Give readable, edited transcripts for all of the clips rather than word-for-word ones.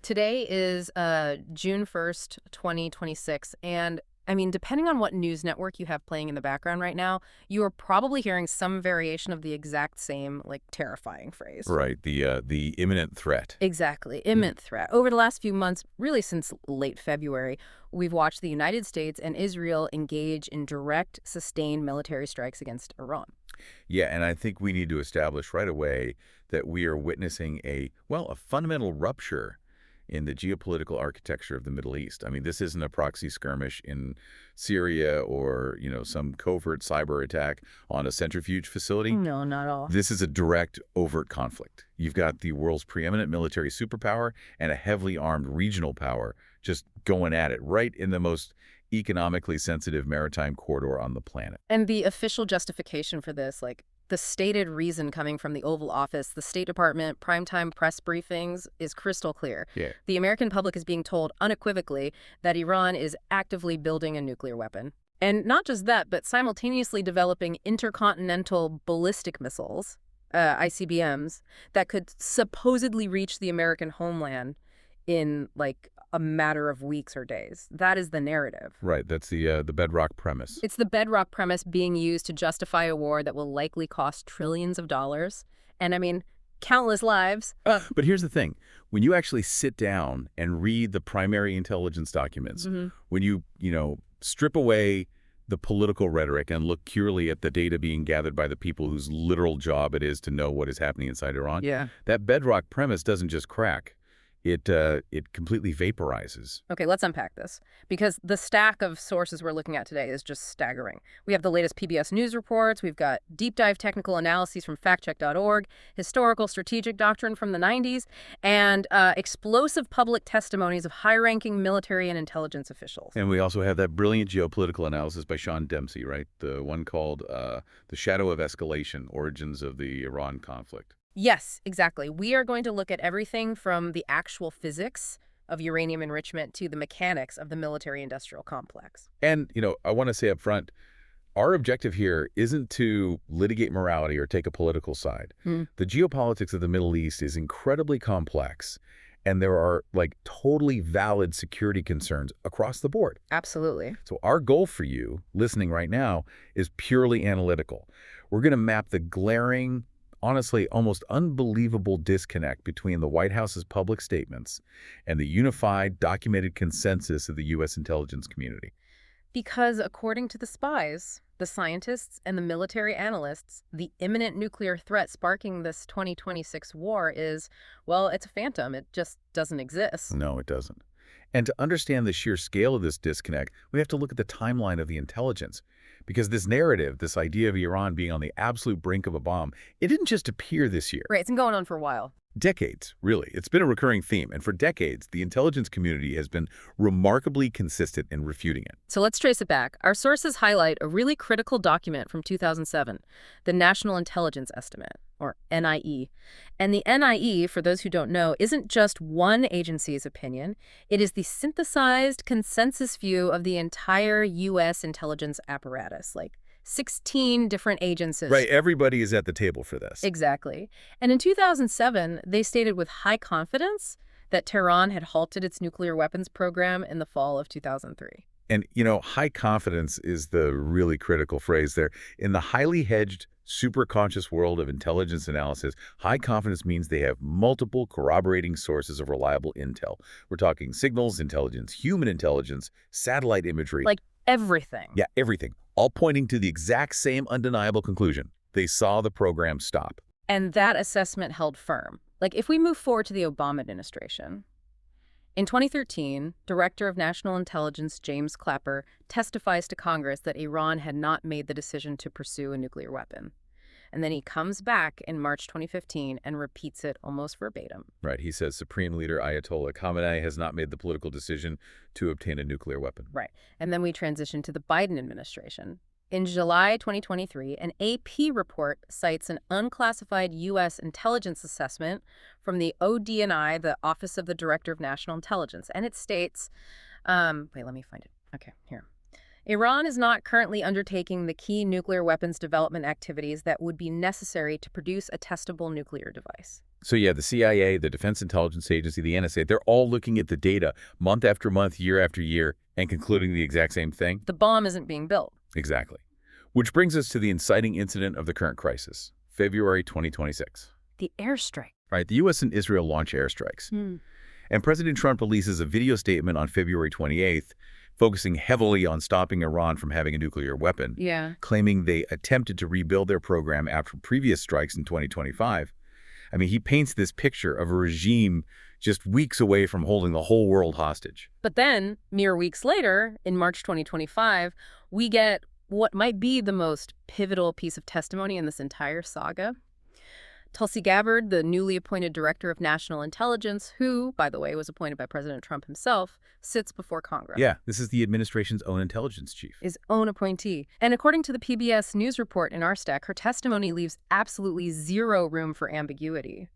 Today is June 1st, 2026, and I mean, depending on what news network you have playing in the background right now, you are probably hearing some variation of the exact same, like, terrifying phrase. Right, the imminent threat. Exactly. Mm. Imminent threat. Over the last few months, really since late February, we've watched the United States and Israel engage in direct, sustained military strikes against Iran. Yeah, and I think we need to establish right away that we are witnessing a fundamental rupture in the geopolitical architecture of the Middle East. I mean, this isn't a proxy skirmish in Syria or, some covert cyber attack on a centrifuge facility. No, not at all. This is a direct, overt conflict. You've got the world's preeminent military superpower and a heavily armed regional power just going at it right in the most economically sensitive maritime corridor on the planet. And the official justification for this, like the stated reason coming from the Oval Office, the State Department, primetime press briefings, is crystal clear. Yeah. The American public is being told unequivocally that Iran is actively building a nuclear weapon. And not just that, but simultaneously developing intercontinental ballistic missiles, ICBMs, that could supposedly reach the American homeland in, like, a matter of weeks or days. That is the narrative. Right, that's the bedrock premise. It's the bedrock premise being used to justify a war that will likely cost trillions of dollars. And I mean, countless lives. But here's the thing. When you actually sit down and read the primary intelligence documents, when you strip away the political rhetoric and look purely at the data being gathered by the people whose literal job it is to know what is happening inside Iran, Yeah. that bedrock premise doesn't just crack. It completely vaporizes. Okay, let's unpack this, because the stack of sources we're looking at today is just staggering. We have the latest PBS News reports, we've got deep dive technical analyses from factcheck.org, historical strategic doctrine from the 90s, and explosive public testimonies of high-ranking military and intelligence officials. And we also have that brilliant geopolitical analysis by Sean Dempsey, right? The one called The Shadow of Escalation, Origins of the Iran Conflict. Yes, exactly. We are going to look at everything from the actual physics of uranium enrichment to the mechanics of the military-industrial complex. And, I want to say up front, our objective here isn't to litigate morality or take a political side. The geopolitics of the Middle East is incredibly complex, and there are, totally valid security concerns across the board. Absolutely. So our goal for you, listening right now, is purely analytical. We're going to map the glaring, honestly, almost unbelievable disconnect between the White House's public statements and the unified, documented consensus of the U.S. intelligence community. Because according to the spies, the scientists, and the military analysts, the imminent nuclear threat sparking this 2026 war is, well, it's a phantom. It just doesn't exist. No, it doesn't. And to understand the sheer scale of this disconnect, we have to look at the timeline of the intelligence. Because this narrative, this idea of Iran being on the absolute brink of a bomb, it didn't just appear this year. Right, it's been going on for a while. Decades, really. It's been a recurring theme. And for decades, the intelligence community has been remarkably consistent in refuting it. So let's trace it back. Our sources highlight a really critical document from 2007, the National Intelligence Estimate, or NIE. And the NIE, for those who don't know, isn't just one agency's opinion. It is the synthesized consensus view of the entire U.S. intelligence apparatus, like 16 different agencies. Right, everybody is at the table for this. Exactly. And in 2007, they stated with high confidence that Tehran had halted its nuclear weapons program in the fall of 2003. And, high confidence is the really critical phrase there. In the highly hedged, super conscious world of intelligence analysis, high confidence means they have multiple corroborating sources of reliable intel. We're talking signals, intelligence, human intelligence, satellite imagery. Like everything. Yeah, everything. All pointing to the exact same undeniable conclusion. They saw the program stop. And that assessment held firm. Like, if we move forward to the Obama administration, in 2013, Director of National Intelligence James Clapper testifies to Congress that Iran had not made the decision to pursue a nuclear weapon. And then he comes back in March 2015 and repeats it almost verbatim. Right. He says Supreme Leader Ayatollah Khamenei has not made the political decision to obtain a nuclear weapon. Right. And then we transition to the Biden administration. In July 2023, an AP report cites an unclassified U.S. intelligence assessment from the ODNI, the Office of the Director of National Intelligence. And it states, wait, let me find it. Okay, here. Iran is not currently undertaking the key nuclear weapons development activities that would be necessary to produce a testable nuclear device. So yeah, the CIA, the Defense Intelligence Agency, the NSA, they're all looking at the data month after month, year after year, and concluding the exact same thing? The bomb isn't being built. Exactly. Which brings us to the inciting incident of the current crisis, February 2026. The airstrike. Right, the U.S. and Israel launch airstrikes. And President Trump releases a video statement on February 28th, focusing heavily on stopping Iran from having a nuclear weapon, Yeah. claiming they attempted to rebuild their program after previous strikes in 2025. I mean, he paints this picture of a regime just weeks away from holding the whole world hostage. But then, mere weeks later, in March 2025, we get what might be the most pivotal piece of testimony in this entire saga. Tulsi Gabbard, the newly appointed director of national intelligence, who, by the way, was appointed by President Trump himself, sits before Congress. Yeah, this is the administration's own intelligence chief. His own appointee. And according to the PBS News report in our stack, her testimony leaves absolutely zero room for ambiguity.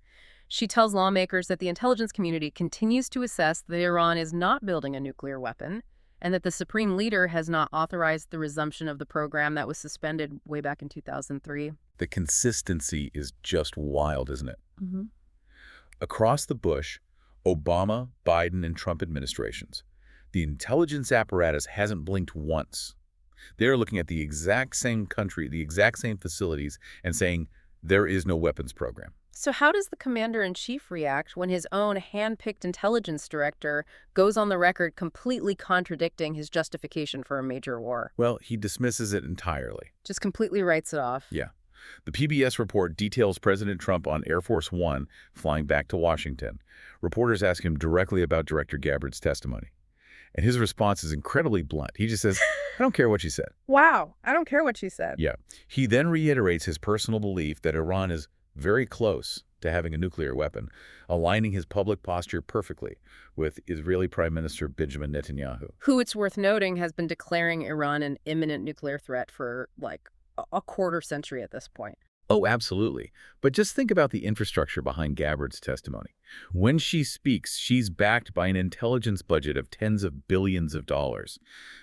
She tells lawmakers that the intelligence community continues to assess that Iran is not building a nuclear weapon, and that the supreme leader has not authorized the resumption of the program that was suspended way back in 2003. The consistency is just wild, isn't it? Mm-hmm. Across the Bush, Obama, Biden, and Trump administrations, the intelligence apparatus hasn't blinked once. They're looking at the exact same country, the exact same facilities, and saying, there is no weapons program. So how does the commander-in-chief react when his own hand-picked intelligence director goes on the record completely contradicting his justification for a major war? Well, he dismisses it entirely. Just completely writes it off. Yeah. The PBS report details President Trump on Air Force One flying back to Washington. Reporters ask him directly about Director Gabbard's testimony. And his response is incredibly blunt. He just says, I don't care what she said. Wow, I don't care what she said. Yeah. He then reiterates his personal belief that Iran is very close to having a nuclear weapon, aligning his public posture perfectly with Israeli Prime Minister Benjamin Netanyahu. Who, it's worth noting, has been declaring Iran an imminent nuclear threat for, like, a quarter century at this point. Oh, absolutely. But just think about the infrastructure behind Gabbard's testimony. When she speaks, she's backed by an intelligence budget of tens of billions of dollars,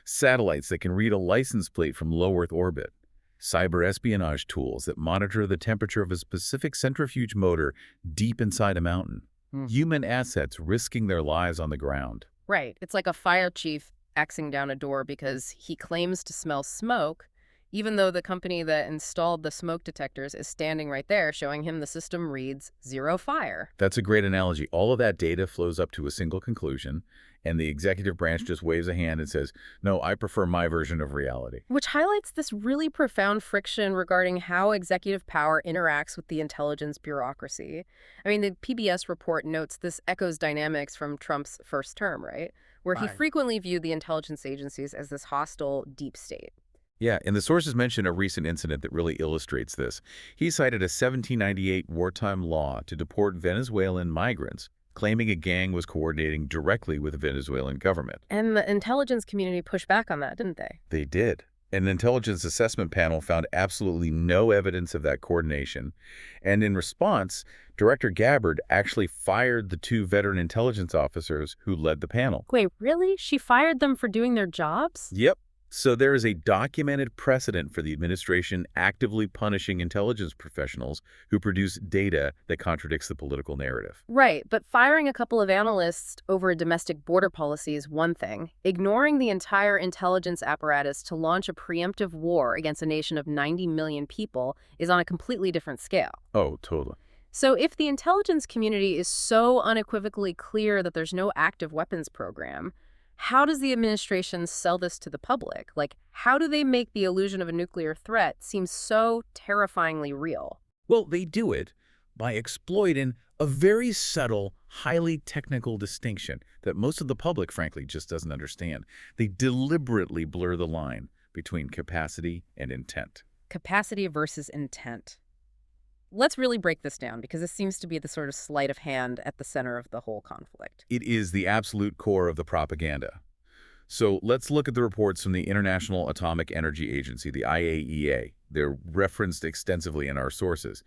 satellites that can read a license plate from low Earth orbit, cyber espionage tools that monitor the temperature of a specific centrifuge motor deep inside a mountain, human assets risking their lives on the ground. Right. It's like a fire chief Xing down a door because he claims to smell smoke, even though the company that installed the smoke detectors is standing right there showing him the system reads zero fire. That's a great analogy. All of that data flows up to a single conclusion, and the executive branch just waves a hand and says, no, I prefer my version of reality. Which highlights this really profound friction regarding how executive power interacts with the intelligence bureaucracy. I mean, the PBS report notes this echoes dynamics from Trump's first term, right? Where he frequently viewed the intelligence agencies as this hostile deep state. Yeah, and the sources mention a recent incident that really illustrates this. He cited a 1798 wartime law to deport Venezuelan migrants, claiming a gang was coordinating directly with the Venezuelan government. And the intelligence community pushed back on that, didn't they? They did. An intelligence assessment panel found absolutely no evidence of that coordination. And in response, Director Gabbard actually fired the two veteran intelligence officers who led the panel. Wait, really? She fired them for doing their jobs? Yep. So there is a documented precedent for the administration actively punishing intelligence professionals who produce data that contradicts the political narrative. Right, but firing a couple of analysts over a domestic border policy is one thing. Ignoring the entire intelligence apparatus to launch a preemptive war against a nation of 90 million people is on a completely different scale. Oh, totally. So if the intelligence community is so unequivocally clear that there's no active weapons program, how does the administration sell this to the public? Like, how do they make the illusion of a nuclear threat seem so terrifyingly real? Well, they do it by exploiting a very subtle, highly technical distinction that most of the public, frankly, just doesn't understand. They deliberately blur the line between capacity and intent. Capacity versus intent. Let's really break this down, because this seems to be the sort of sleight of hand at the center of the whole conflict. It is the absolute core of the propaganda. So let's look at the reports from the International Atomic Energy Agency, the IAEA. They're referenced extensively in our sources.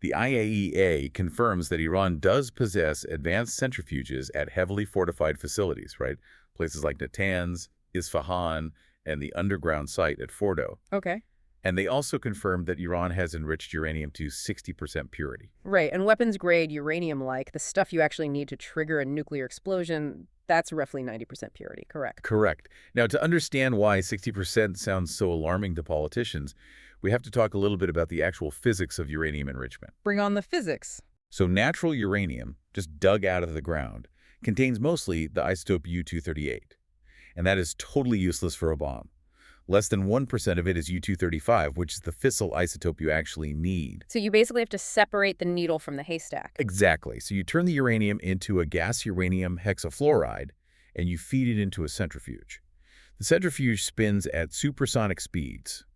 The IAEA confirms that Iran does possess advanced centrifuges at heavily fortified facilities, right? Places like Natanz, Isfahan, and the underground site at Fordo. Okay. And they also confirmed that Iran has enriched uranium to 60% purity. Right, and weapons-grade uranium-like, the stuff you actually need to trigger a nuclear explosion, that's roughly 90% purity, correct? Correct. Now, to understand why 60% sounds so alarming to politicians, we have to talk a little bit about the actual physics of uranium enrichment. Bring on the physics. So natural uranium, just dug out of the ground, contains mostly the isotope U-238, and that is totally useless for a bomb. Less than 1% of it is U-235, which is the fissile isotope you actually need. So you basically have to separate the needle from the haystack. Exactly. So you turn the uranium into a gas uranium hexafluoride, and you feed it into a centrifuge. The centrifuge spins at supersonic speeds.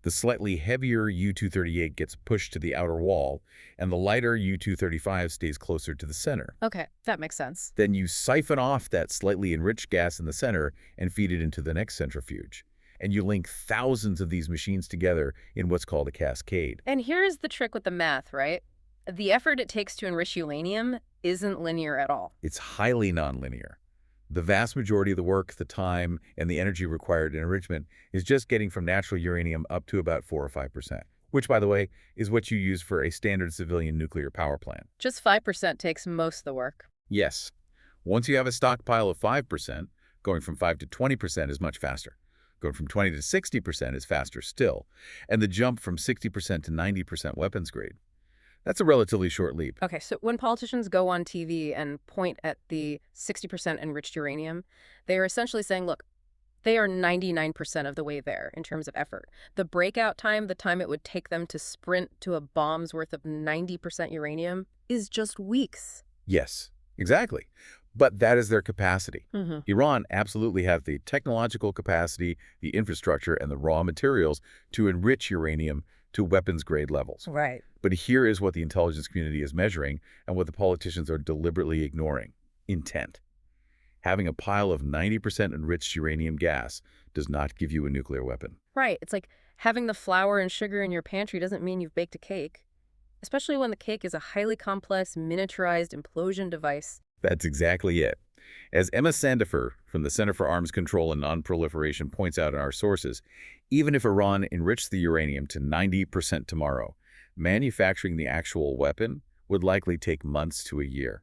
The slightly heavier U-238 gets pushed to the outer wall, and the lighter U-235 stays closer to the center. Okay, that makes sense. Then you siphon off that slightly enriched gas in the center and feed it into the next centrifuge. And you link thousands of these machines together in what's called a cascade. And here's the trick with the math, right? The effort it takes to enrich uranium isn't linear at all. It's highly nonlinear. The vast majority of the work, the time, and the energy required in enrichment is just getting from natural uranium up to about 4 or 5%, which, by the way, is what you use for a standard civilian nuclear power plant. Just 5% takes most of the work. Yes. Once you have a stockpile of 5%, going from 5 to 20% is much faster. Going from 20 to 60% is faster still, and the jump from 60% to 90% weapons grade. That's a relatively short leap. Okay, so when politicians go on TV and point at the 60% enriched uranium, they are essentially saying, look, they are 99% of the way there in terms of effort. The breakout time, the time it would take them to sprint to a bomb's worth of 90% uranium, is just weeks. Yes, exactly. But that is their capacity. Mm-hmm. Iran absolutely has the technological capacity, the infrastructure, and the raw materials to enrich uranium to weapons-grade levels. Right. But here is what the intelligence community is measuring and what the politicians are deliberately ignoring: intent. Having a pile of 90% enriched uranium gas does not give you a nuclear weapon. Right. It's like having the flour and sugar in your pantry doesn't mean you've baked a cake, especially when the cake is a highly complex, miniaturized implosion device. That's exactly it. As Emma Sandifer from the Center for Arms Control and Non-Proliferation points out in our sources, even if Iran enriched the uranium to 90% tomorrow, manufacturing the actual weapon would likely take months to a year.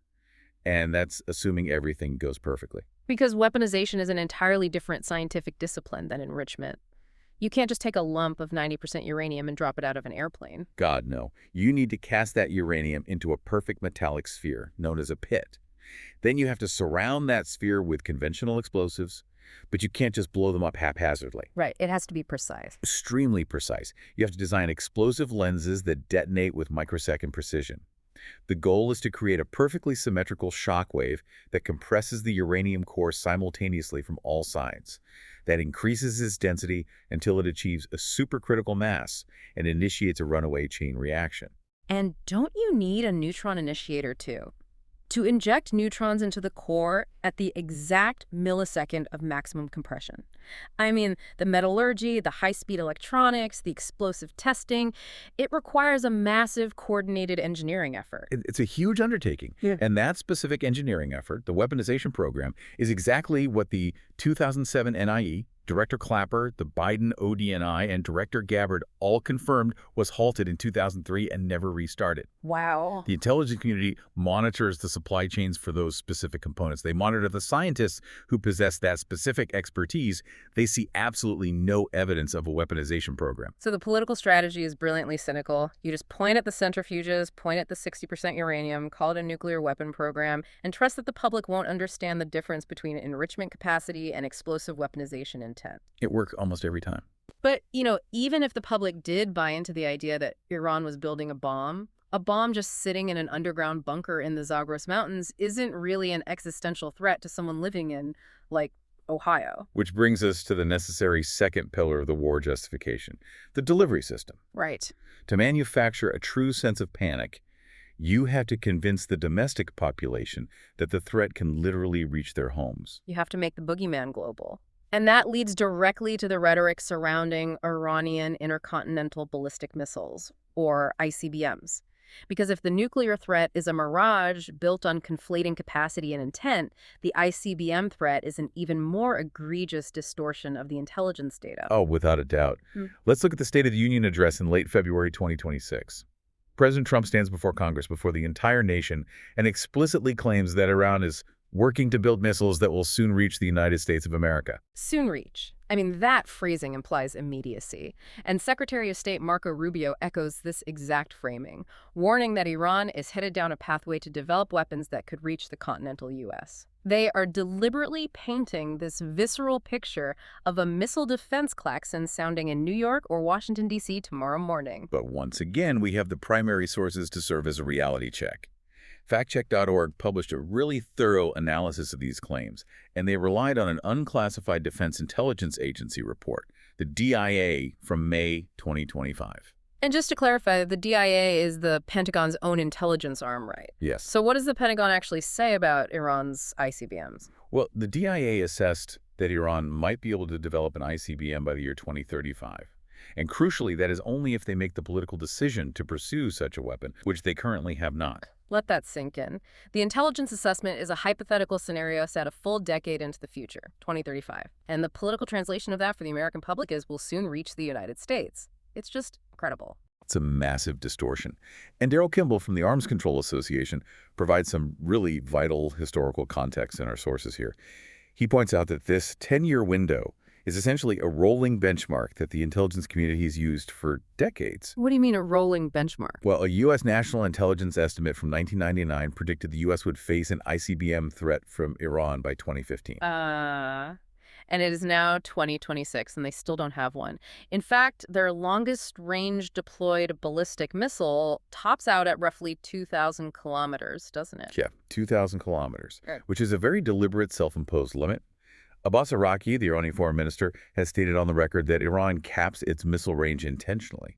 And that's assuming everything goes perfectly. Because weaponization is an entirely different scientific discipline than enrichment. You can't just take a lump of 90% uranium and drop it out of an airplane. God, no. You need to cast that uranium into a perfect metallic sphere, known as a pit. Then you have to surround that sphere with conventional explosives, but you can't just blow them up haphazardly. Right, it has to be precise. Extremely precise. You have to design explosive lenses that detonate with microsecond precision. The goal is to create a perfectly symmetrical shockwave that compresses the uranium core simultaneously from all sides. That increases its density until it achieves a supercritical mass and initiates a runaway chain reaction. And don't you need a neutron initiator too? To inject neutrons into the core at the exact millisecond of maximum compression. I mean, the metallurgy, the high-speed electronics, the explosive testing, it requires a massive coordinated engineering effort. It's a huge undertaking. Yeah. And that specific engineering effort, the weaponization program, is exactly what the 2007 NIE, Director Clapper, the Biden ODNI, and Director Gabbard all confirmed was halted in 2003 and never restarted. Wow. The intelligence community monitors the supply chains for those specific components. They monitor the scientists who possess that specific expertise. They see absolutely no evidence of a weaponization program. So the political strategy is brilliantly cynical. You just point at the centrifuges, point at the 60% uranium, call it a nuclear weapon program, and trust that the public won't understand the difference between enrichment capacity and explosive weaponization intent. It works almost every time. But, even if the public did buy into the idea that Iran was building a bomb just sitting in an underground bunker in the Zagros Mountains isn't really an existential threat to someone living in, like, Ohio. Which brings us to the necessary second pillar of the war justification, the delivery system. Right. To manufacture a true sense of panic, you have to convince the domestic population that the threat can literally reach their homes. You have to make the boogeyman global. And that leads directly to the rhetoric surrounding Iranian intercontinental ballistic missiles, or ICBMs. Because if the nuclear threat is a mirage built on conflating capacity and intent, the ICBM threat is an even more egregious distortion of the intelligence data. Oh, without a doubt. Hmm. Let's look at the State of the Union address in late February 2026. President Trump stands before Congress, before the entire nation, and explicitly claims that Iran is working to build missiles that will soon reach the United States of America. Soon reach. I mean, that phrasing implies immediacy. And Secretary of State Marco Rubio echoes this exact framing, warning that Iran is headed down a pathway to develop weapons that could reach the continental U.S. They are deliberately painting this visceral picture of a missile defense klaxon sounding in New York or Washington, D.C. tomorrow morning. But once again, we have the primary sources to serve as a reality check. Factcheck.org published a really thorough analysis of these claims, and they relied on an unclassified Defense Intelligence Agency report, the DIA, from May 2025. And just to clarify, the DIA is the Pentagon's own intelligence arm, right? Yes. So what does the Pentagon actually say about Iran's ICBMs? Well, the DIA assessed that Iran might be able to develop an ICBM by the year 2035. And crucially, that is only if they make the political decision to pursue such a weapon, which they currently have not. Let that sink in. The intelligence assessment is a hypothetical scenario set a full decade into the future, 2035. And the political translation of that for the American public is we'll soon reach the United States. It's just incredible. It's a massive distortion. And Daryl Kimball from the Arms Control Association provides some really vital historical context in our sources here. He points out that this 10-year window is essentially a rolling benchmark that the intelligence community has used for decades. What do you mean a rolling benchmark? Well, a U.S. national intelligence estimate from 1999 predicted the U.S. would face an ICBM threat from Iran by 2015. And it is now 2026, and they still don't have one. In fact, their longest-range deployed ballistic missile tops out at roughly 2,000 kilometers, doesn't it? Yeah, 2,000 kilometers, Good. which is a very deliberate self-imposed limit. Abbas Araki, the Iranian foreign minister, has stated on the record that Iran caps its missile range intentionally.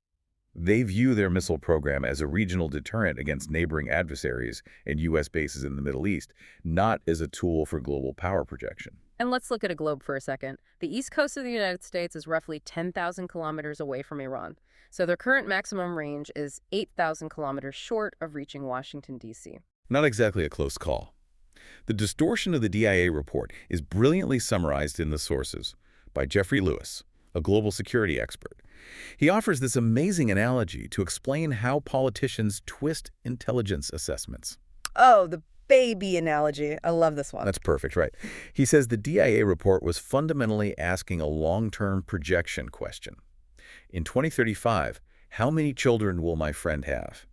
They view their missile program as a regional deterrent against neighboring adversaries and U.S. bases in the Middle East, not as a tool for global power projection. And let's look at a globe for a second. The east coast of the United States is roughly 10,000 kilometers away from Iran. So their current maximum range is 8,000 kilometers short of reaching Washington, D.C. Not exactly a close call. The distortion of the DIA report is brilliantly summarized in the sources by Jeffrey Lewis, a global security expert. He offers this amazing analogy to explain how politicians twist intelligence assessments. Oh, the baby analogy. I love this one. That's perfect, right? He says the DIA report was fundamentally asking a long-term projection question. In 2035, how many children will my friend have?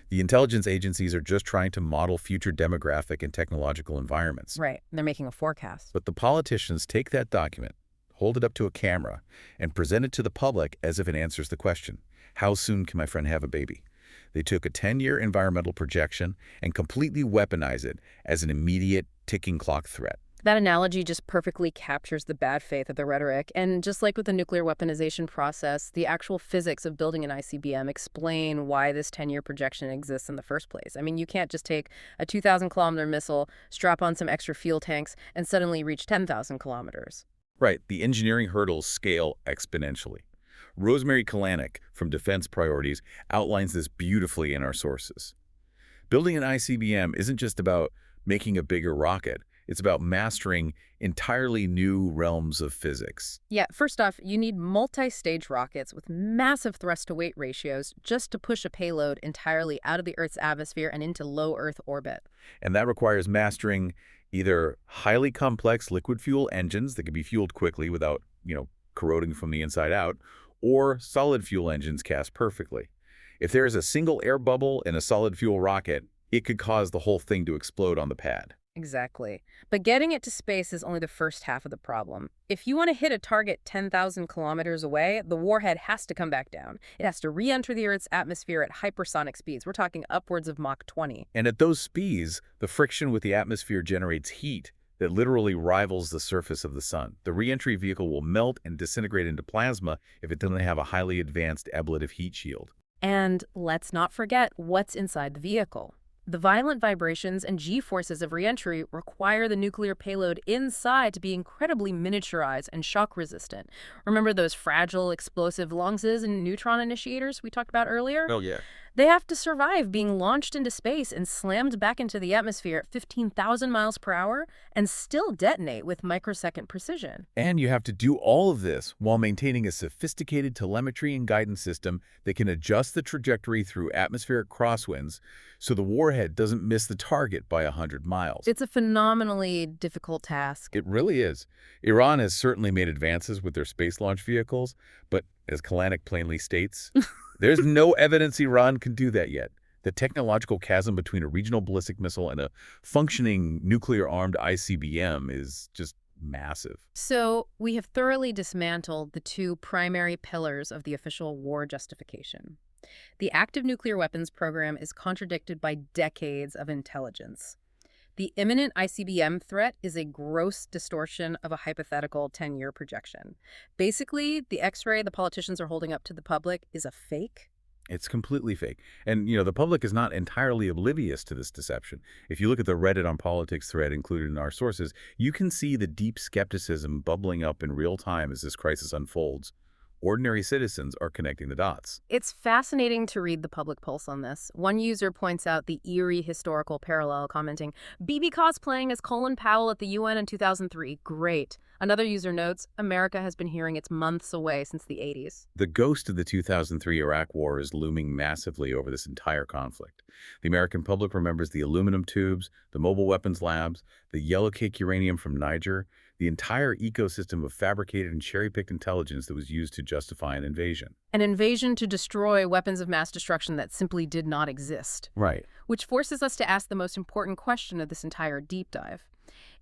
The intelligence agencies are just trying to model future demographic and technological environments. Right. They're making a forecast. But the politicians take that document, hold it up to a camera, and present it to the public as if it answers the question, how soon can my friend have a baby? They took a 10-year environmental projection and completely weaponized it as an immediate ticking clock threat. That analogy just perfectly captures the bad faith of the rhetoric. And just like with the nuclear weaponization process, the actual physics of building an ICBM explain why this 10-year projection exists in the first place. I mean, you can't just take a 2,000-kilometer missile, strap on some extra fuel tanks, and suddenly reach 10,000 kilometers. Right. The engineering hurdles scale exponentially. Rosemary Kalanick from Defense Priorities outlines this beautifully in our sources. Building an ICBM isn't just about making a bigger rocket. It's about mastering entirely new realms of physics. Yeah, first off, you need multi-stage rockets with massive thrust-to-weight ratios just to push a payload entirely out of the Earth's atmosphere and into low Earth orbit. And that requires mastering either highly complex liquid fuel engines that can be fueled quickly without, corroding from the inside out, or solid fuel engines cast perfectly. If there is a single air bubble in a solid fuel rocket, it could cause the whole thing to explode on the pad. Exactly. But getting it to space is only the first half of the problem. If you want to hit a target 10,000 kilometers away, the warhead has to come back down. It has to re-enter the Earth's atmosphere at hypersonic speeds. We're talking upwards of Mach 20. And at those speeds, the friction with the atmosphere generates heat that literally rivals the surface of the sun. The re-entry vehicle will melt and disintegrate into plasma if it doesn't have a highly advanced ablative heat shield. And let's not forget what's inside the vehicle. The violent vibrations and G-forces of re-entry require the nuclear payload inside to be incredibly miniaturized and shock-resistant. Remember those fragile, explosive LONGSs and neutron initiators we talked about earlier? Oh, yeah. They have to survive being launched into space and slammed back into the atmosphere at 15,000 miles per hour and still detonate with microsecond precision. And you have to do all of this while maintaining a sophisticated telemetry and guidance system that can adjust the trajectory through atmospheric crosswinds so the warhead doesn't miss the target by 100 miles. It's a phenomenally difficult task. It really is. Iran has certainly made advances with their space launch vehicles, but as Kalanick plainly states, there's no evidence Iran can do that yet. The technological chasm between a regional ballistic missile and a functioning nuclear-armed ICBM is just massive. So, we have thoroughly dismantled the two primary pillars of the official war justification. The active nuclear weapons program is contradicted by decades of intelligence. The imminent ICBM threat is a gross distortion of a hypothetical 10-year projection. Basically, the X-ray the politicians are holding up to the public is a fake. It's completely fake. And, the public is not entirely oblivious to this deception. If you look at the Reddit on Politics thread included in our sources, you can see the deep skepticism bubbling up in real time as this crisis unfolds. Ordinary citizens are connecting the dots. It's fascinating to read the public pulse on this. One user points out the eerie historical parallel, commenting, "BB cosplaying as Colin Powell at the UN in 2003. Great." Another user notes, "America has been hearing it's months away since the 80s. The ghost of the 2003 Iraq War is looming massively over this entire conflict. The American public remembers the aluminum tubes, the mobile weapons labs, the yellow cake uranium from Niger, the entire ecosystem of fabricated and cherry-picked intelligence that was used to justify an invasion. An invasion to destroy weapons of mass destruction that simply did not exist. Right. Which forces us to ask the most important question of this entire deep dive.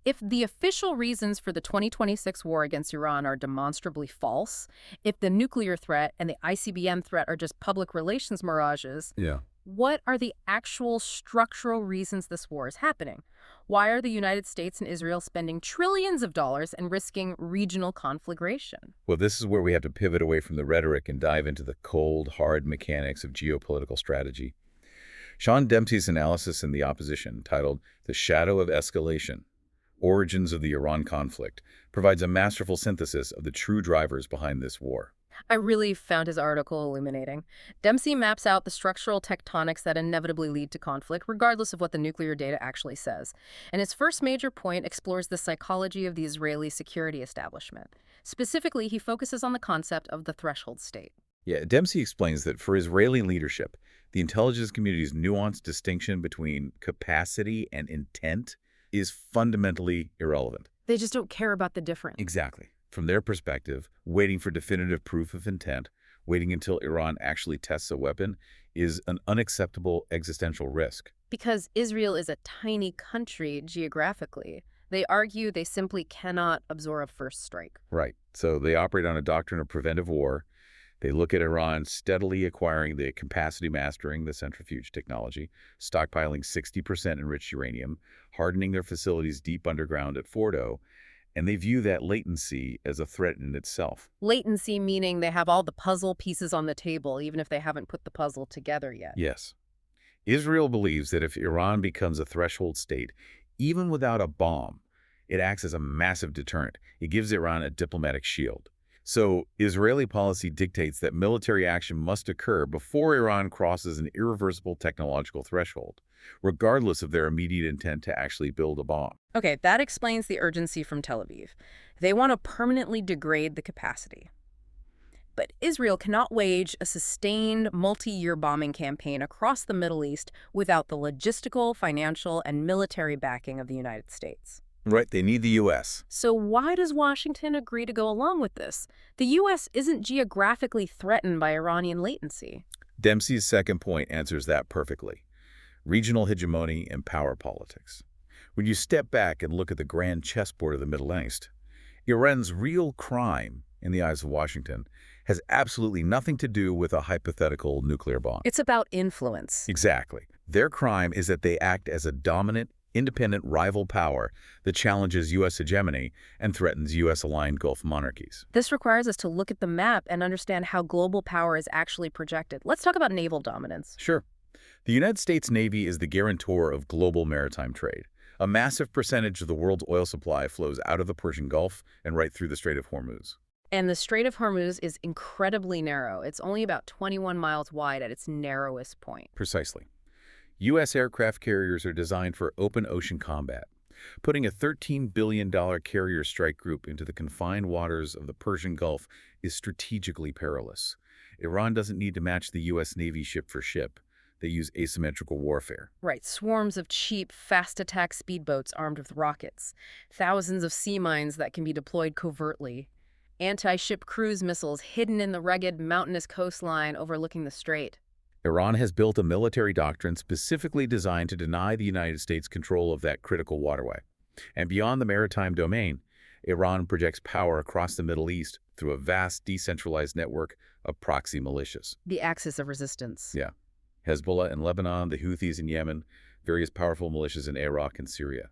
If the official reasons for the 2026 war against Iran are demonstrably false, if the nuclear threat and the ICBM threat are just public relations mirages, Yeah. what are the actual structural reasons this war is happening? Why are the United States and Israel spending trillions of dollars and risking regional conflagration? Well, this is where we have to pivot away from the rhetoric and dive into the cold, hard mechanics of geopolitical strategy. Sean Dempsey's analysis in The Opposition, titled The Shadow of Escalation, Origins of the Iran Conflict, provides a masterful synthesis of the true drivers behind this war. I really found his article illuminating. Dempsey maps out the structural tectonics that inevitably lead to conflict, regardless of what the nuclear data actually says. And his first major point explores the psychology of the Israeli security establishment. Specifically, he focuses on the concept of the threshold state. Yeah, Dempsey explains that for Israeli leadership, the intelligence community's nuanced distinction between capacity and intent is fundamentally irrelevant. They just don't care about the difference. Exactly. From their perspective, waiting for definitive proof of intent, waiting until Iran actually tests a weapon, is an unacceptable existential risk. Because Israel is a tiny country geographically, they argue they simply cannot absorb a first strike. Right. So they operate on a doctrine of preventive war. They look at Iran steadily acquiring the capacity mastering, the centrifuge technology, stockpiling 60% enriched uranium, hardening their facilities deep underground at Fordo, and they view that latency as a threat in itself. Latency meaning they have all the puzzle pieces on the table, even if they haven't put the puzzle together yet. Yes. Israel believes that if Iran becomes a threshold state, even without a bomb, it acts as a massive deterrent. It gives Iran a diplomatic shield. So Israeli policy dictates that military action must occur before Iran crosses an irreversible technological threshold, regardless of their immediate intent to actually build a bomb. Okay, that explains the urgency from Tel Aviv. They want to permanently degrade the capacity. But Israel cannot wage a sustained multi-year bombing campaign across the Middle East without the logistical, financial, and military backing of the United States. Right, they need the U.S. So why does Washington agree to go along with this? The U.S. isn't geographically threatened by Iranian latency. Dempsey's second point answers that perfectly. Regional hegemony and power politics. When you step back and look at the grand chessboard of the Middle East, Iran's real crime, in the eyes of Washington, has absolutely nothing to do with a hypothetical nuclear bomb. It's about influence. Exactly. Their crime is that they act as a dominant, independent rival power that challenges U.S. hegemony and threatens U.S.-aligned Gulf monarchies. This requires us to look at the map and understand how global power is actually projected. Let's talk about naval dominance. Sure. The United States Navy is the guarantor of global maritime trade. A massive percentage of the world's oil supply flows out of the Persian Gulf and right through the Strait of Hormuz. And the Strait of Hormuz is incredibly narrow. It's only about 21 miles wide at its narrowest point. Precisely. U.S. aircraft carriers are designed for open ocean combat. Putting a $13 billion carrier strike group into the confined waters of the Persian Gulf is strategically perilous. Iran doesn't need to match the U.S. Navy ship for ship. They use asymmetrical warfare. Right, swarms of cheap, fast-attack speedboats armed with rockets, thousands of sea mines that can be deployed covertly, anti-ship cruise missiles hidden in the rugged, mountainous coastline overlooking the strait. Iran has built a military doctrine specifically designed to deny the United States control of that critical waterway. And beyond the maritime domain, Iran projects power across the Middle East through a vast decentralized network of proxy militias. The axis of resistance. Yeah. Hezbollah in Lebanon, the Houthis in Yemen, various powerful militias in Iraq and Syria.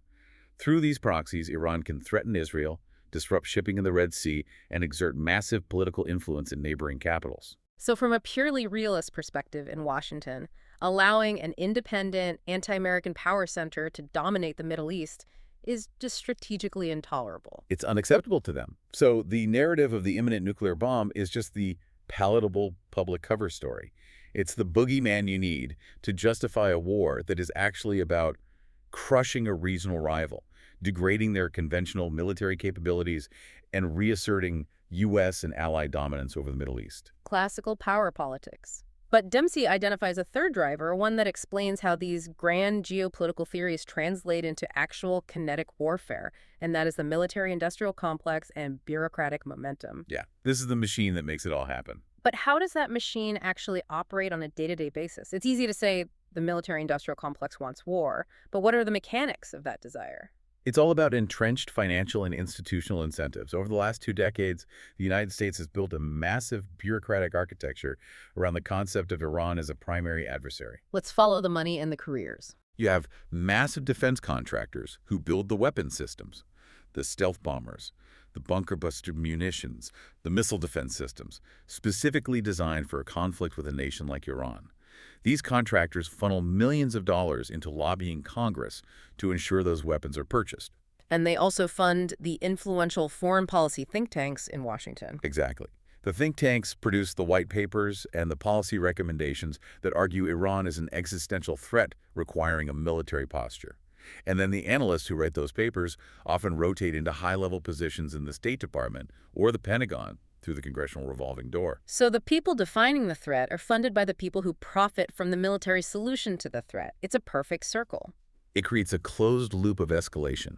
Through these proxies, Iran can threaten Israel, disrupt shipping in the Red Sea, and exert massive political influence in neighboring capitals. So from a purely realist perspective in Washington, allowing an independent, anti-American power center to dominate the Middle East is just strategically intolerable. It's unacceptable to them. So the narrative of the imminent nuclear bomb is just the palatable public cover story. It's the boogeyman you need to justify a war that is actually about crushing a regional rival, degrading their conventional military capabilities, and reasserting U.S. and allied dominance over the Middle East. Classical power politics. But Dempsey identifies a third driver, one that explains how these grand geopolitical theories translate into actual kinetic warfare, and that is the military-industrial complex and bureaucratic momentum. Yeah, this is the machine that makes it all happen. But how does that machine actually operate on a day-to-day basis? It's easy to say the military-industrial complex wants war, but what are the mechanics of that desire? It's all about entrenched financial and institutional incentives. Over the last 2 decades, the United States has built a massive bureaucratic architecture around the concept of Iran as a primary adversary. Let's follow the money and the careers. You have massive defense contractors who build the weapon systems, the stealth bombers, the bunker buster munitions, the missile defense systems, specifically designed for a conflict with a nation like Iran. These contractors funnel millions of dollars into lobbying Congress to ensure those weapons are purchased. And they also fund the influential foreign policy think tanks in Washington. Exactly. The think tanks produce the white papers and the policy recommendations that argue Iran is an existential threat requiring a military posture. And then the analysts who write those papers often rotate into high-level positions in the State Department or the Pentagon through the congressional revolving door. So the people defining the threat are funded by the people who profit from the military solution to the threat. It's a perfect circle. It creates a closed loop of escalation.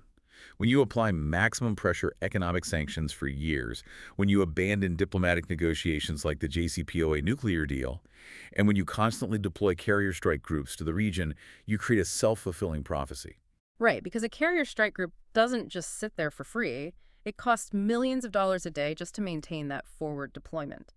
When you apply maximum pressure economic sanctions for years, when you abandon diplomatic negotiations like the JCPOA nuclear deal, and when you constantly deploy carrier strike groups to the region, you create a self-fulfilling prophecy. Right, because a carrier strike group doesn't just sit there for free. It costs millions of dollars a day just to maintain that forward deployment.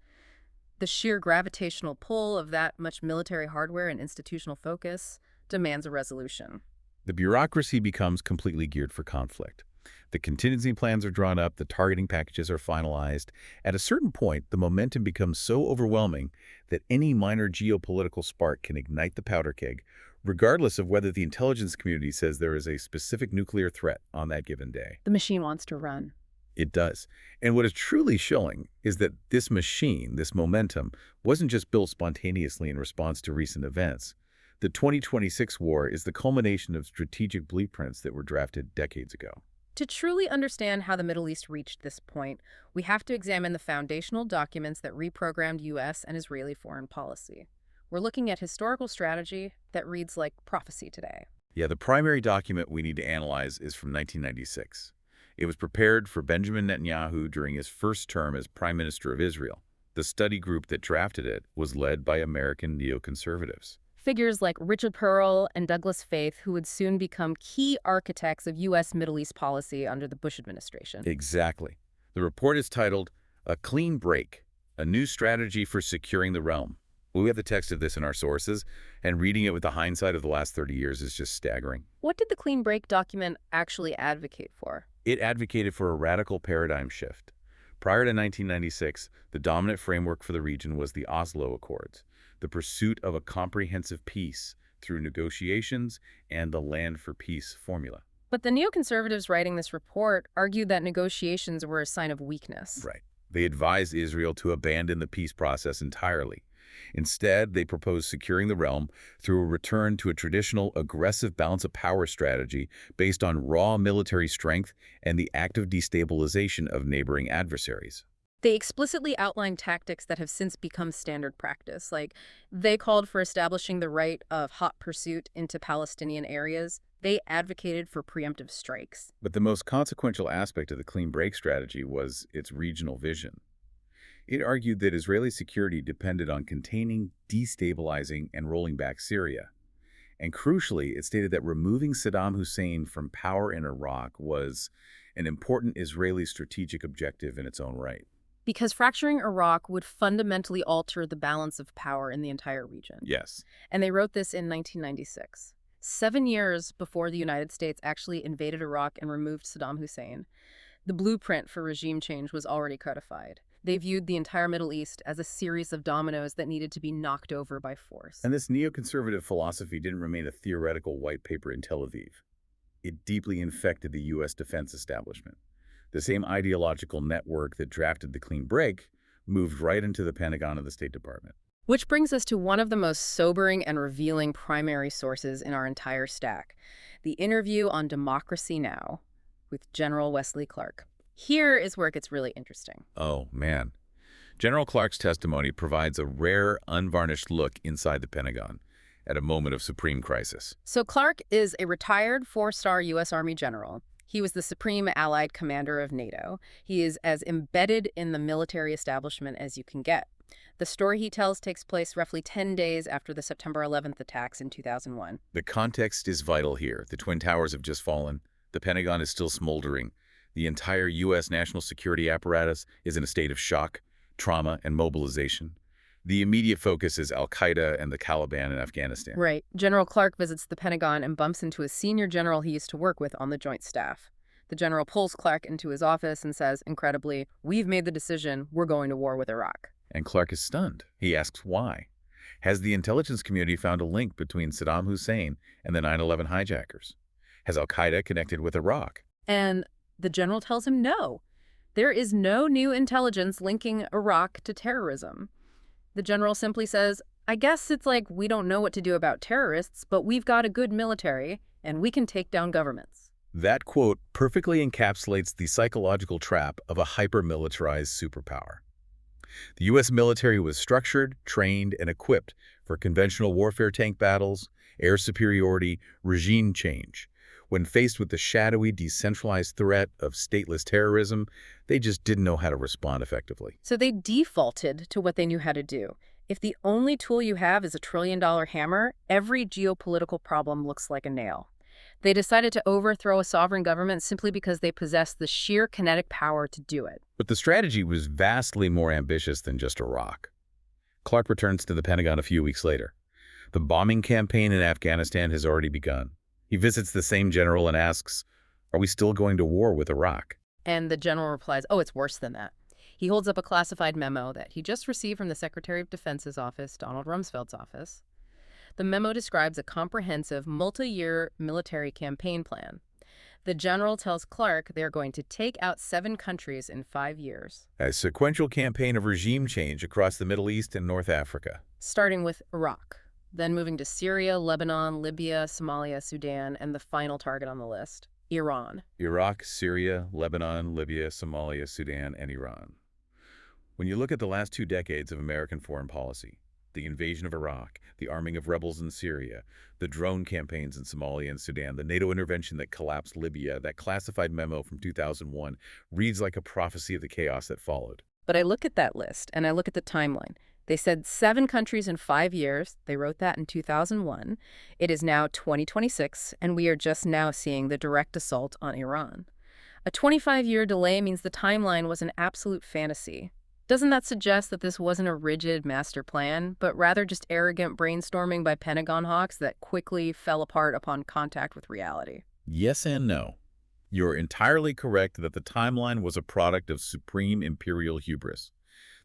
The sheer gravitational pull of that much military hardware and institutional focus demands a resolution. The bureaucracy becomes completely geared for conflict. The contingency plans are drawn up, the targeting packages are finalized. At a certain point, the momentum becomes so overwhelming that any minor geopolitical spark can ignite the powder keg, regardless of whether the intelligence community says there is a specific nuclear threat on that given day. The machine wants to run. It does. And what is truly showing is that this machine, this momentum, wasn't just built spontaneously in response to recent events. The 2026 war is the culmination of strategic blueprints that were drafted decades ago. To truly understand how the Middle East reached this point, we have to examine the foundational documents that reprogrammed U.S. and Israeli foreign policy. We're looking at historical strategy that reads like prophecy today. Yeah, the primary document we need to analyze is from 1996. It was prepared for Benjamin Netanyahu during his first term as Prime Minister of Israel. The study group that drafted it was led by American neoconservatives. Figures like Richard Pearl and Douglas Faith, who would soon become key architects of U.S. Middle East policy under the Bush administration. Exactly. The report is titled, A Clean Break, A New Strategy for Securing the Realm. We have the text of this in our sources, and reading it with the hindsight of the last 30 years is just staggering. What did the Clean Break document actually advocate for? It advocated for a radical paradigm shift. Prior to 1996, the dominant framework for the region was the Oslo Accords, the pursuit of a comprehensive peace through negotiations and the land for peace formula. But the neoconservatives writing this report argued that negotiations were a sign of weakness. Right. They advised Israel to abandon the peace process entirely. Instead, they proposed securing the realm through a return to a traditional aggressive balance of power strategy based on raw military strength and the active destabilization of neighboring adversaries. They explicitly outlined tactics that have since become standard practice, like they called for establishing the right of hot pursuit into Palestinian areas. They advocated for preemptive strikes. But the most consequential aspect of the clean break strategy was its regional vision. It argued that Israeli security depended on containing, destabilizing, and rolling back Syria. And crucially, it stated that removing Saddam Hussein from power in Iraq was an important Israeli strategic objective in its own right. Because fracturing Iraq would fundamentally alter the balance of power in the entire region. Yes. And they wrote this in 1996, 7 years before the United States actually invaded Iraq and removed Saddam Hussein. The blueprint for regime change was already codified. They viewed the entire Middle East as a series of dominoes that needed to be knocked over by force. And this neoconservative philosophy didn't remain a theoretical white paper in Tel Aviv. It deeply infected the U.S. defense establishment. The same ideological network that drafted the clean break moved right into the Pentagon and the State Department. Which brings us to one of the most sobering and revealing primary sources in our entire stack, the interview on Democracy Now! With General Wesley Clark. Here is where it gets really interesting. Oh, man. General Clark's testimony provides a rare, unvarnished look inside the Pentagon at a moment of supreme crisis. So Clark is a retired four-star U.S. Army general. He was the supreme allied commander of NATO. He is as embedded in the military establishment as you can get. The story he tells takes place roughly 10 days after the September 11th attacks in 2001. The context is vital here. The Twin Towers have just fallen. The Pentagon is still smoldering. The entire U.S. national security apparatus is in a state of shock, trauma, and mobilization. The immediate focus is al-Qaeda and the Taliban in Afghanistan. Right. General Clark visits the Pentagon and bumps into a senior general he used to work with on the Joint Staff. The general pulls Clark into his office and says, incredibly, "We've made the decision. We're going to war with Iraq." And Clark is stunned. He asks why. Has the intelligence community found a link between Saddam Hussein and the 9/11 hijackers? Has al-Qaeda connected with Iraq? And the general tells him no. There is no new intelligence linking Iraq to terrorism. The general simply says, I guess it's like we don't know what to do about terrorists, but we've got a good military, and we can take down governments. That quote perfectly encapsulates the psychological trap of a hyper-militarized superpower. The U.S. military was structured, trained, and equipped for conventional warfare tank battles, air superiority, regime change. When faced with the shadowy, decentralized threat of stateless terrorism, they just didn't know how to respond effectively. So they defaulted to what they knew how to do. If the only tool you have is a trillion-dollar hammer, every geopolitical problem looks like a nail. They decided to overthrow a sovereign government simply because they possessed the sheer kinetic power to do it. But the strategy was vastly more ambitious than just Iraq. Clark returns to the Pentagon a few weeks later. The bombing campaign in Afghanistan has already begun. He visits the same general and asks, are we still going to war with Iraq? And the general replies, oh, it's worse than that. He holds up a classified memo that he just received from the Secretary of Defense's office, Donald Rumsfeld's office. The memo describes a comprehensive, multi-year military campaign plan. The general tells Clark they're going to take out 7 countries in 5 years. A sequential campaign of regime change across the Middle East and North Africa. Starting with Iraq, then moving to Syria, Lebanon, Libya, Somalia, Sudan, and the final target on the list, Iran. Iraq, Syria, Lebanon, Libya, Somalia, Sudan, and Iran. When you look at the last 2 decades of American foreign policy, the invasion of Iraq, the arming of rebels in Syria, the drone campaigns in Somalia and Sudan, the NATO intervention that collapsed Libya, that classified memo from 2001 reads like a prophecy of the chaos that followed. But I look at that list, and I look at the timeline. They said 7 countries in 5 years. They wrote that in 2001. It is now 2026, and we are just now seeing the direct assault on Iran. A 25-year delay means the timeline was an absolute fantasy. Doesn't that suggest that this wasn't a rigid master plan, but rather just arrogant brainstorming by Pentagon hawks that quickly fell apart upon contact with reality? Yes and no. You're entirely correct that the timeline was a product of supreme imperial hubris.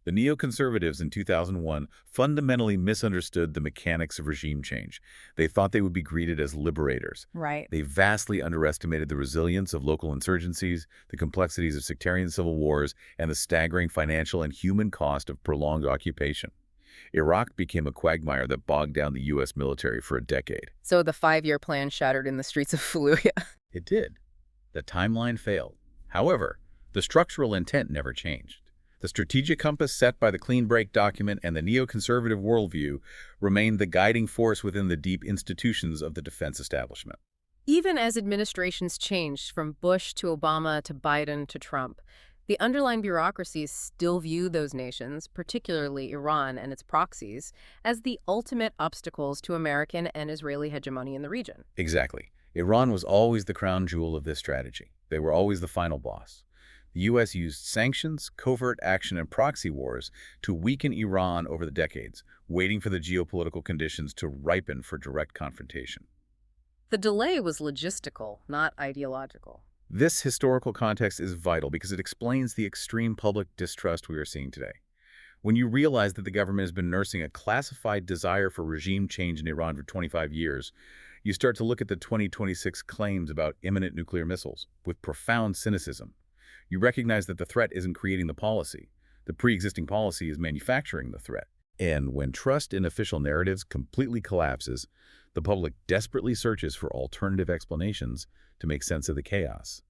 The neoconservatives in 2001 fundamentally misunderstood the mechanics of regime change. They thought they would be greeted as liberators. Right. They vastly underestimated the resilience of local insurgencies, the complexities of sectarian civil wars, and the staggering financial and human cost of prolonged occupation. Iraq became a quagmire that bogged down the U.S. military for a decade. So the 5-year plan shattered in the streets of Fallujah. It did. The timeline failed. However, the structural intent never changed. The strategic compass set by the Clean Break document and the neoconservative worldview remained the guiding force within the deep institutions of the defense establishment. Even as administrations changed from Bush to Obama to Biden to Trump, the underlying bureaucracies still view those nations, particularly Iran and its proxies, as the ultimate obstacles to American and Israeli hegemony in the region. Exactly. Iran was always the crown jewel of this strategy. They were always the final boss. The U.S. used sanctions, covert action, and proxy wars to weaken Iran over the decades, waiting for the geopolitical conditions to ripen for direct confrontation. The delay was logistical, not ideological. This historical context is vital because it explains the extreme public distrust we are seeing today. When you realize that the government has been nursing a classified desire for regime change in Iran for 25 years, you start to look at the 2026 claims about imminent nuclear missiles with profound cynicism. You recognize that the threat isn't creating the policy. The pre-existing policy is manufacturing the threat. And when trust in official narratives completely collapses, the public desperately searches for alternative explanations to make sense of the chaos.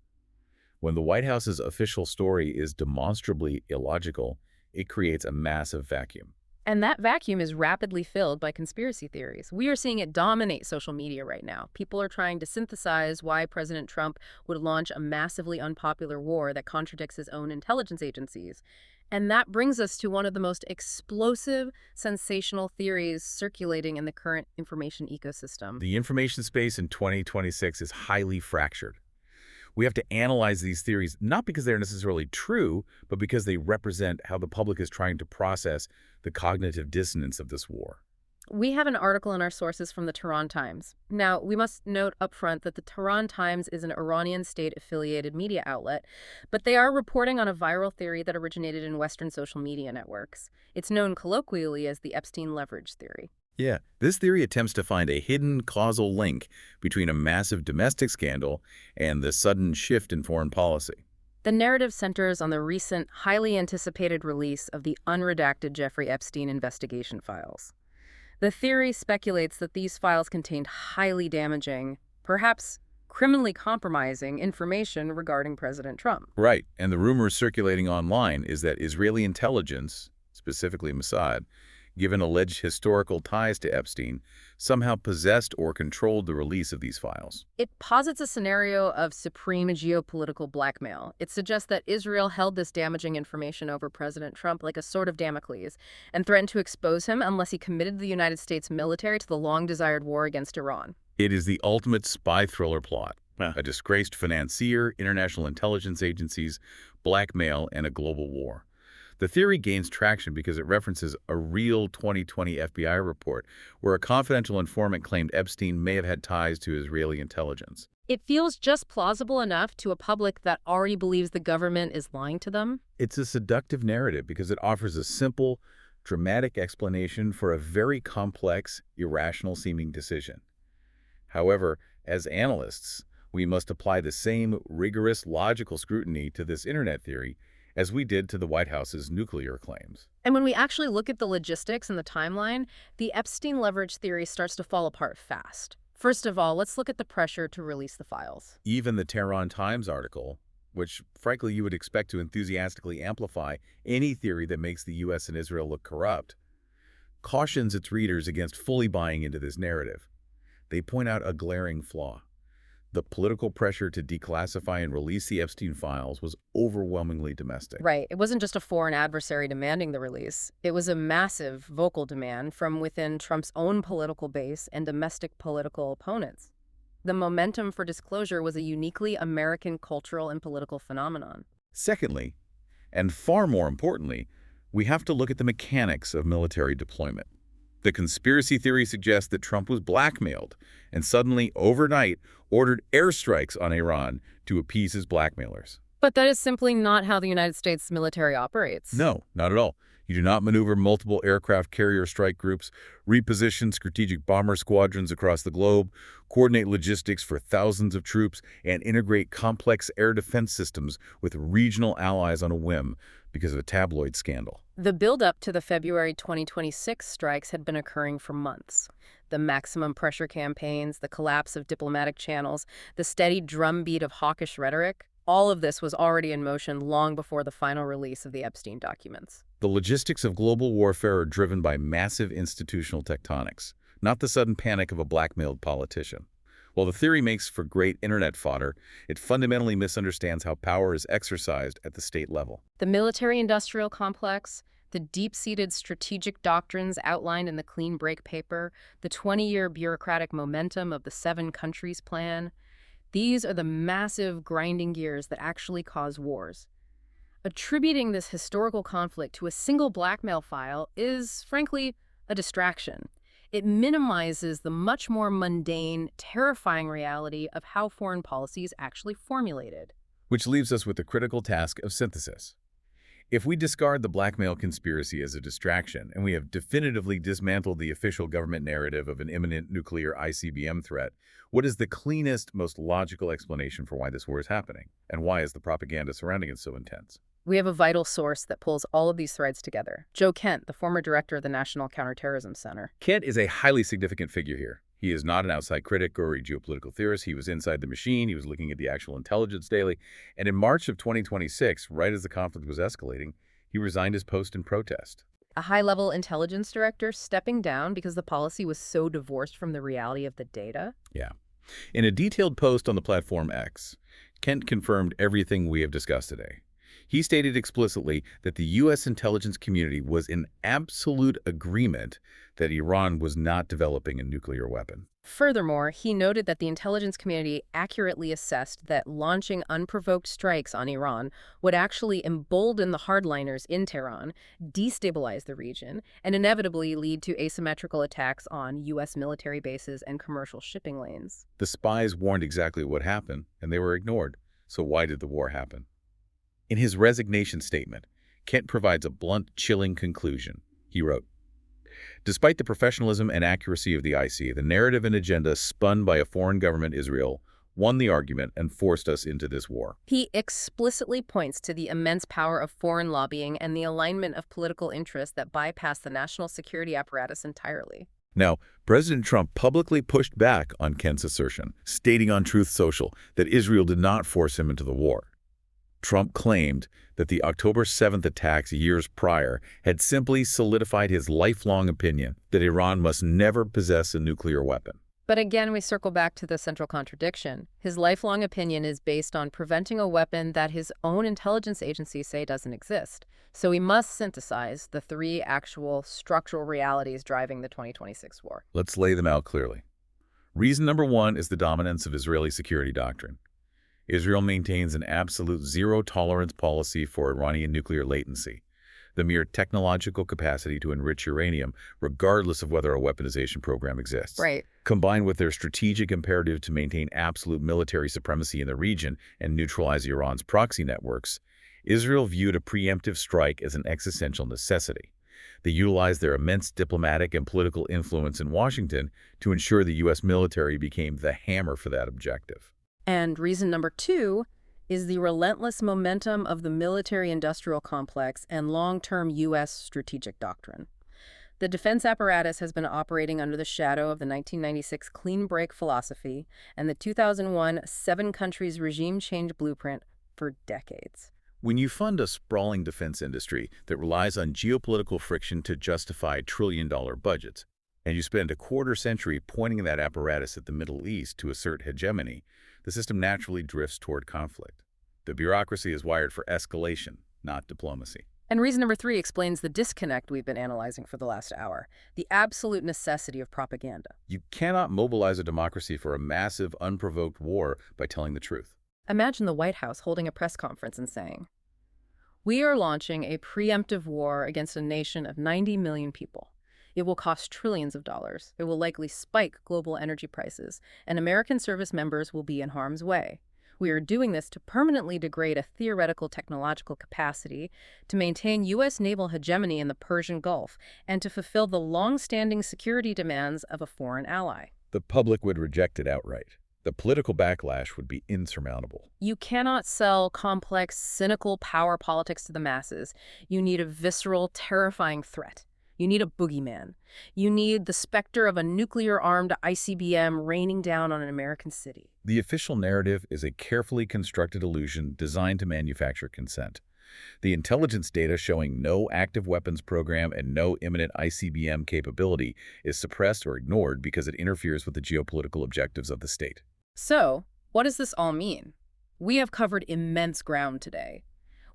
When the White House's official story is demonstrably illogical, it creates a massive vacuum. And that vacuum is rapidly filled by conspiracy theories. We are seeing it dominate social media right now. People are trying to synthesize why President Trump would launch a massively unpopular war that contradicts his own intelligence agencies. And that brings us to one of the most explosive, sensational theories circulating in the current information ecosystem. The information space in 2026 is highly fractured. We have to analyze these theories not because they're necessarily true, but because they represent how the public is trying to process the cognitive dissonance of this war. We have an article in our sources from the Tehran Times. Now, we must note upfront that the Tehran Times is an Iranian state-affiliated media outlet, but they are reporting on a viral theory that originated in Western social media networks. It's known colloquially as the Epstein leverage theory. Yeah, this theory attempts to find a hidden causal link between a massive domestic scandal and the sudden shift in foreign policy. The narrative centers on the recent, highly anticipated release of the unredacted Jeffrey Epstein investigation files. The theory speculates that these files contained highly damaging, perhaps criminally compromising information regarding President Trump. Right, and the rumor circulating online is that Israeli intelligence, specifically Mossad, given alleged historical ties to Epstein, somehow possessed or controlled the release of these files. It posits a scenario of supreme geopolitical blackmail. It suggests that Israel held this damaging information over President Trump like a sword of Damocles and threatened to expose him unless he committed the United States military to the long-desired war against Iran. It is the ultimate spy thriller plot. A disgraced financier, international intelligence agencies, blackmail, and a global war. The theory gains traction because it references a real 2020 FBI report where a confidential informant claimed Epstein may have had ties to Israeli intelligence. It feels just plausible enough to a public that already believes the government is lying to them. It's a seductive narrative because it offers a simple, dramatic explanation for a very complex, irrational-seeming decision. However, as analysts, we must apply the same rigorous, logical scrutiny to this internet theory as we did to the White House's nuclear claims. And when we actually look at the logistics and the timeline, the Epstein leverage theory starts to fall apart fast. First of all, let's look at the pressure to release the files. Even the Tehran Times article, which frankly you would expect to enthusiastically amplify any theory that makes the U.S. and Israel look corrupt, cautions its readers against fully buying into this narrative. They point out a glaring flaw. The political pressure to declassify and release the Epstein files was overwhelmingly domestic. Right. It wasn't just a foreign adversary demanding the release. It was a massive vocal demand from within Trump's own political base and domestic political opponents. The momentum for disclosure was a uniquely American cultural and political phenomenon. Secondly, and far more importantly, we have to look at the mechanics of military deployment. The conspiracy theory suggests that Trump was blackmailed and suddenly, overnight, ordered airstrikes on Iran to appease his blackmailers. But that is simply not how the United States military operates. No, not at all. You do not maneuver multiple aircraft carrier strike groups, reposition strategic bomber squadrons across the globe, coordinate logistics for thousands of troops, and integrate complex air defense systems with regional allies on a whim because of a tabloid scandal. The build-up to the February 2026 strikes had been occurring for months. The maximum pressure campaigns, the collapse of diplomatic channels, the steady drumbeat of hawkish rhetoric, all of this was already in motion long before the final release of the Epstein documents. The logistics of global warfare are driven by massive institutional tectonics, not the sudden panic of a blackmailed politician. While the theory makes for great internet fodder, it fundamentally misunderstands how power is exercised at the state level. The military-industrial complex, the deep-seated strategic doctrines outlined in the Clean Break paper, the 20-year bureaucratic momentum of the 7 countries plan, these are the massive grinding gears that actually cause wars. Attributing this historical conflict to a single blackmail file is, frankly, a distraction. It minimizes the much more mundane, terrifying reality of how foreign policy is actually formulated. Which leaves us with the critical task of synthesis. If we discard the blackmail conspiracy as a distraction, and we have definitively dismantled the official government narrative of an imminent nuclear ICBM threat, what is the cleanest, most logical explanation for why this war is happening? And why is the propaganda surrounding it so intense? We have a vital source that pulls all of these threads together. Joe Kent, the former director of the National Counterterrorism Center. Kent is a highly significant figure here. He is not an outside critic or a geopolitical theorist. He was inside the machine. He was looking at the actual intelligence daily. And in March of 2026, right as the conflict was escalating, he resigned his post in protest. A high-level intelligence director stepping down because the policy was so divorced from the reality of the data? Yeah. In a detailed post on the platform X, Kent confirmed everything we have discussed today. He stated explicitly that the U.S. intelligence community was in absolute agreement that Iran was not developing a nuclear weapon. Furthermore, he noted that the intelligence community accurately assessed that launching unprovoked strikes on Iran would actually embolden the hardliners in Tehran, destabilize the region, and inevitably lead to asymmetrical attacks on U.S. military bases and commercial shipping lanes. The spies warned exactly what happened, and they were ignored. So why did the war happen? In his resignation statement, Kent provides a blunt, chilling conclusion. He wrote, "Despite the professionalism and accuracy of the IC, the narrative and agenda spun by a foreign government, Israel, won the argument and forced us into this war." He explicitly points to the immense power of foreign lobbying and the alignment of political interests that bypass the national security apparatus entirely. Now, President Trump publicly pushed back on Kent's assertion, stating on Truth Social that Israel did not force him into the war. Trump claimed that the October 7th attacks years prior had simply solidified his lifelong opinion that Iran must never possess a nuclear weapon. But again, we circle back to the central contradiction. His lifelong opinion is based on preventing a weapon that his own intelligence agencies say doesn't exist. So we must synthesize the 3 actual structural realities driving the 2026 war. Let's lay them out clearly. Reason number 1 is the dominance of Israeli security doctrine. Israel maintains an absolute zero-tolerance policy for Iranian nuclear latency, the mere technological capacity to enrich uranium, regardless of whether a weaponization program exists. Right. Combined with their strategic imperative to maintain absolute military supremacy in the region and neutralize Iran's proxy networks, Israel viewed a preemptive strike as an existential necessity. They utilized their immense diplomatic and political influence in Washington to ensure the U.S. military became the hammer for that objective. And reason number 2 is the relentless momentum of the military-industrial complex and long-term U.S. strategic doctrine. The defense apparatus has been operating under the shadow of the 1996 Clean Break philosophy and the 2001 7 countries regime change blueprint for decades. When you fund a sprawling defense industry that relies on geopolitical friction to justify trillion-dollar budgets, and you spend a quarter-century pointing that apparatus at the Middle East to assert hegemony, the system naturally drifts toward conflict. The bureaucracy is wired for escalation, not diplomacy. And reason number 3 explains the disconnect we've been analyzing for the last hour, the absolute necessity of propaganda. You cannot mobilize a democracy for a massive, unprovoked war by telling the truth. Imagine the White House holding a press conference and saying, "We are launching a preemptive war against a nation of 90 million people. It will cost trillions of dollars. It will likely spike global energy prices, and American service members will be in harm's way. We are doing this to permanently degrade a theoretical technological capacity, to maintain U.S. naval hegemony in the Persian Gulf, and to fulfill the long-standing security demands of a foreign ally. The public would reject it outright. The political backlash would be insurmountable. You cannot sell complex, cynical power politics to the masses. You need a visceral, terrifying threat. You need a boogeyman. You need the specter of a nuclear-armed ICBM raining down on an American city. The official narrative is a carefully constructed illusion designed to manufacture consent. The intelligence data showing no active weapons program and no imminent ICBM capability is suppressed or ignored because it interferes with the geopolitical objectives of the state. So, what does this all mean? We have covered immense ground today.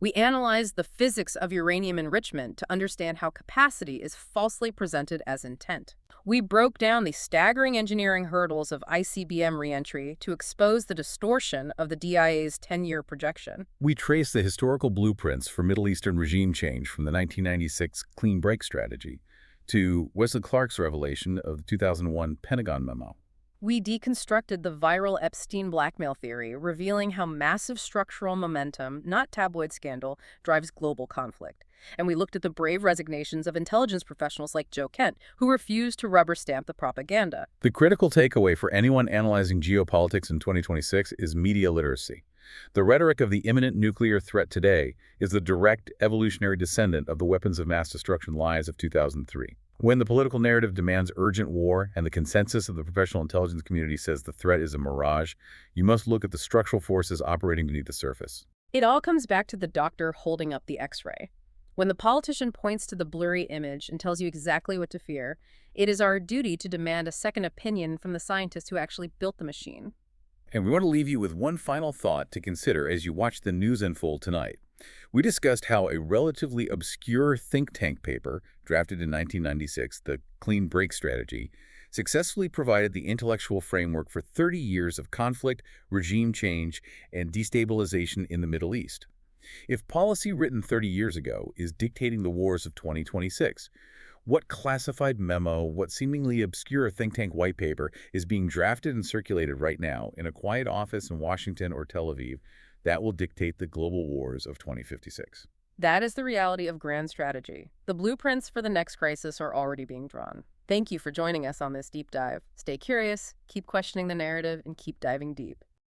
We analyzed the physics of uranium enrichment to understand how capacity is falsely presented as intent. We broke down the staggering engineering hurdles of ICBM reentry to expose the distortion of the DIA's 10-year projection. We trace the historical blueprints for Middle Eastern regime change from the 1996 clean break strategy to Wesley Clark's revelation of the 2001 Pentagon memo. We deconstructed the viral Epstein blackmail theory, revealing how massive structural momentum, not tabloid scandal, drives global conflict. And we looked at the brave resignations of intelligence professionals like Joe Kent, who refused to rubber stamp the propaganda. The critical takeaway for anyone analyzing geopolitics in 2026 is media literacy. The rhetoric of the imminent nuclear threat today is the direct evolutionary descendant of the weapons of mass destruction lies of 2003. When the political narrative demands urgent war and the consensus of the professional intelligence community says the threat is a mirage, you must look at the structural forces operating beneath the surface. It all comes back to the doctor holding up the X-ray. When the politician points to the blurry image and tells you exactly what to fear, it is our duty to demand a second opinion from the scientist who actually built the machine. And we want to leave you with one final thought to consider as you watch the news unfold tonight. We discussed how a relatively obscure think tank paper, drafted in 1996, the Clean Break Strategy, successfully provided the intellectual framework for 30 years of conflict, regime change, and destabilization in the Middle East. If policy written 30 years ago is dictating the wars of 2026, what classified memo, what seemingly obscure think tank white paper is being drafted and circulated right now in a quiet office in Washington or Tel Aviv that will dictate the global wars of 2056? That is the reality of grand strategy. The blueprints for the next crisis are already being drawn. Thank you for joining us on this deep dive. Stay curious, keep questioning the narrative, and keep diving deep.